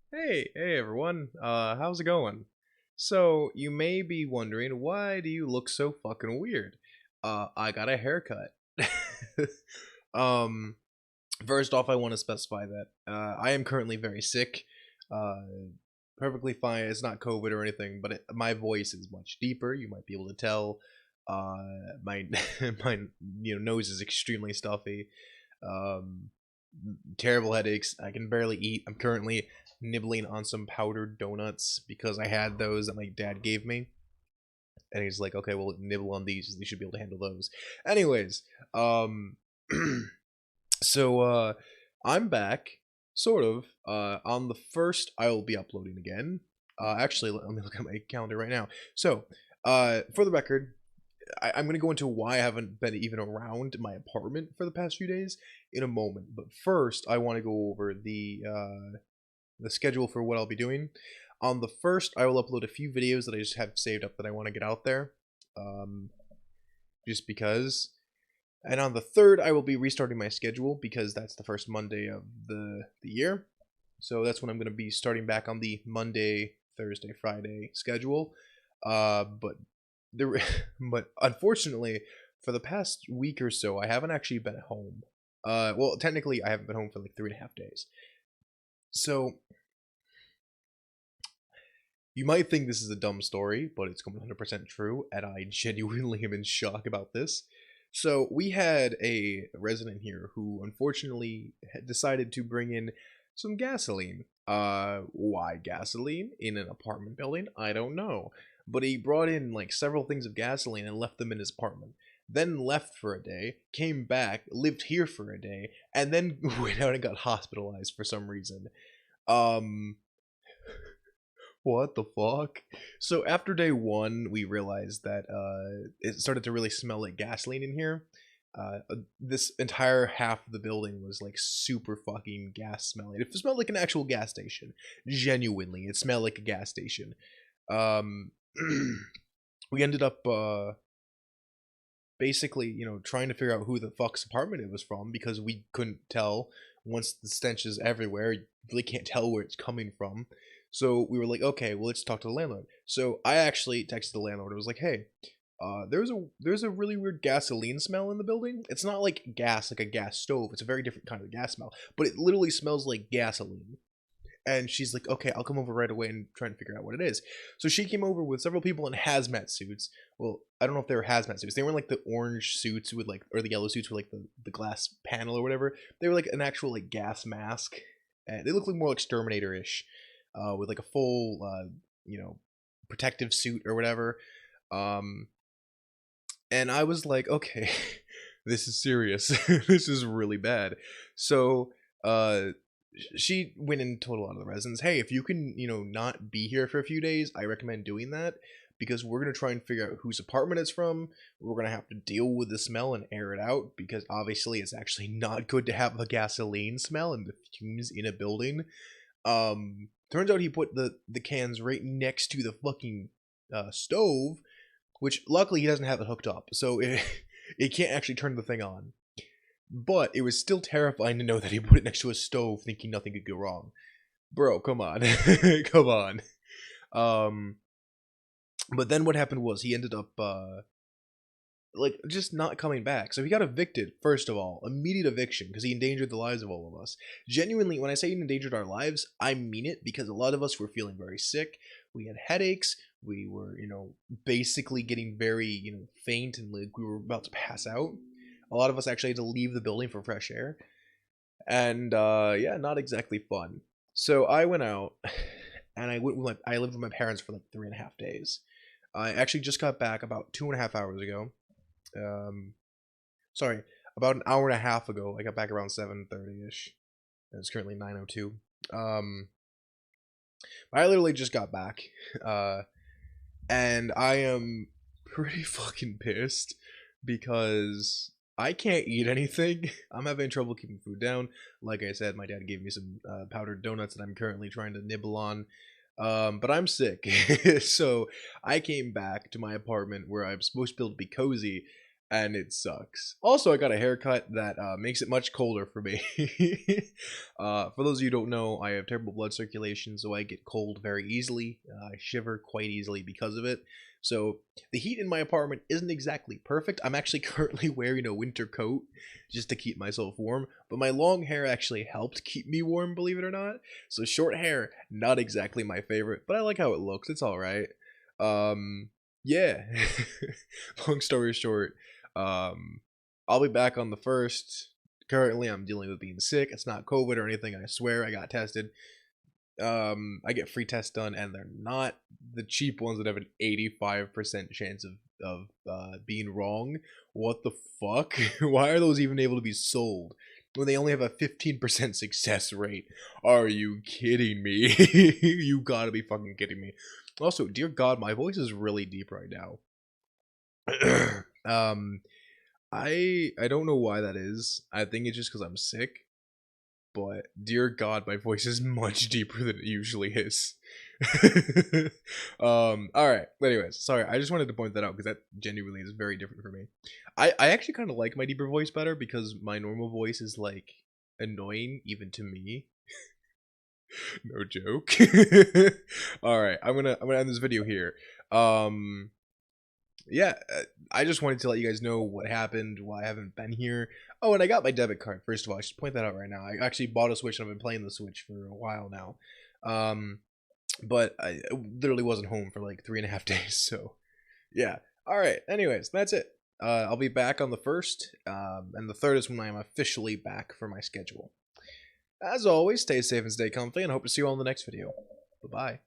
Hey everyone. How's it going? So, you may be wondering, why do you look so fucking weird? I got a haircut. um, First off, I want to specify that I am currently very sick. Uh, Perfectly fine. It's not COVID or anything, but my voice is much deeper. You might be able to tell. My my nose is extremely stuffy. Um, Terrible headaches. I can barely eat. I'm currently nibbling on some powdered donuts because I had those that my dad gave me. And he's like, okay, well, nibble on these. You should be able to handle those. Anyways, um, so I'm back, sort of. On the first, I will be uploading again. Actually, let me look at my calendar right now. So, for the record, I'm going to go into why I haven't been even around my apartment for the past few days in a moment. But first, I want to go over the schedule for what I'll be doing. On the first, I will upload a few videos that I just have saved up that I want to get out there, um, just because. And on the third, I will be restarting my schedule because that's the first Monday of the year. So that's when I'm going to be starting back on the Monday, Thursday, Friday schedule. But there, but unfortunately, for the past week or so, I haven't actually been at home. Well, technically, I haven't been home for like 3.5 days. So you might think this is a dumb story, but it's 100% true, and I genuinely am in shock about this. So we had a resident here who unfortunately decided to bring in some gasoline. Why gasoline in an apartment building? I don't know. But he brought in like several things of gasoline and left them in his apartment. Then left for a day, came back, lived here for a day, and then went out and got hospitalized for some reason. Um, what the fuck? So after day one, we realized that it started to really smell like gasoline in here. This entire half of the building was like super fucking gas smelling. It smelled like an actual gas station. Genuinely, it smelled like a gas station. Um, we ended up basically, trying to figure out who the fuck's apartment it was from because we couldn't tell. Once the stench is everywhere, you really can't tell where it's coming from. So we were like, okay, well, let's talk to the landlord. So I actually texted the landlord. I was like, hey, there's a really weird gasoline smell in the building. It's not like gas, like a gas stove. It's a very different kind of gas smell, but it literally smells like gasoline. And she's like, okay, I'll come over right away and try and figure out what it is. So she came over with several people in hazmat suits. Well, I don't know if they were hazmat suits. They were in like the orange suits with like, or the yellow suits with like the glass panel or whatever. They were like an actual like gas mask. And they looked like more like Exterminator-ish, with like a full, protective suit or whatever. Um, and I was like, okay, this is serious. This is really bad. So, she went and told a lot of the residents, hey, if you can, not be here for a few days, I recommend doing that because we're going to try and figure out whose apartment it's from. We're going to have to deal with the smell and air it out because obviously it's actually not good to have a gasoline smell and the fumes in a building. Turns out he put the cans right next to the fucking stove, which luckily he doesn't have it hooked up, so it can't actually turn the thing on. But it was still terrifying to know that he put it next to a stove, thinking nothing could go wrong. Bro, come on, come on. Um, but then what happened was he ended up like just not coming back. So he got evicted, first of all, immediate eviction, because he endangered the lives of all of us. Genuinely, when I say he endangered our lives, I mean it because a lot of us were feeling very sick. We had headaches. We were, basically getting very, faint and like we were about to pass out. A lot of us actually had to leave the building for fresh air. And yeah, not exactly fun. So I went out and I lived with my parents for like 3.5 days. I actually just got back about 2.5 hours ago. Um, Sorry, about an hour and a half ago. I got back around 7:30 ish. It's currently 9:02. Um, I literally just got back, uh, and I am pretty fucking pissed because I can't eat anything. I'm having trouble keeping food down. Like I said, my dad gave me some powdered donuts that I'm currently trying to nibble on. But I'm sick, so I came back to my apartment where I'm supposed to be able to be cozy, and it sucks. Also, I got a haircut that makes it much colder for me. For those of you who don't know, I have terrible blood circulation, so I get cold very easily. I shiver quite easily because of it. So the heat in my apartment isn't exactly perfect. I'm actually currently wearing a winter coat just to keep myself warm, but my long hair actually helped keep me warm, believe it or not. So short hair, not exactly my favorite, but I like how it looks. It's all right. Yeah. Long story short, um, I'll be back on the 1st. Currently, I'm dealing with being sick. It's not COVID or anything. I swear I got tested. I get free tests done, and they're not the cheap ones that have an 85% chance of being wrong. What the fuck? Why are those even able to be sold when they only have a 15% success rate? Are you kidding me? You gotta be fucking kidding me. Also, dear God, my voice is really deep right now. um, I don't know why that is. I think it's just because I'm sick. But dear God, my voice is much deeper than it usually is. All right. Anyways, sorry. I just wanted to point that out because that genuinely is very different for me. I actually kind of like my deeper voice better because my normal voice is like annoying even to me. No joke. All right. I'm gonna end this video here. Um, yeah, I just wanted to let you guys know what happened, why I haven't been here. Oh, and I got my debit card. First of all, I should point that out right now. I actually bought a Switch and I've been playing the Switch for a while now. But I literally wasn't home for like 3.5 days. So yeah. All right. Anyways, that's it. I'll be back on the 1st, and the 3rd is when I am officially back for my schedule. As always, stay safe and stay comfy, and I hope to see you all in the next video. Bye bye.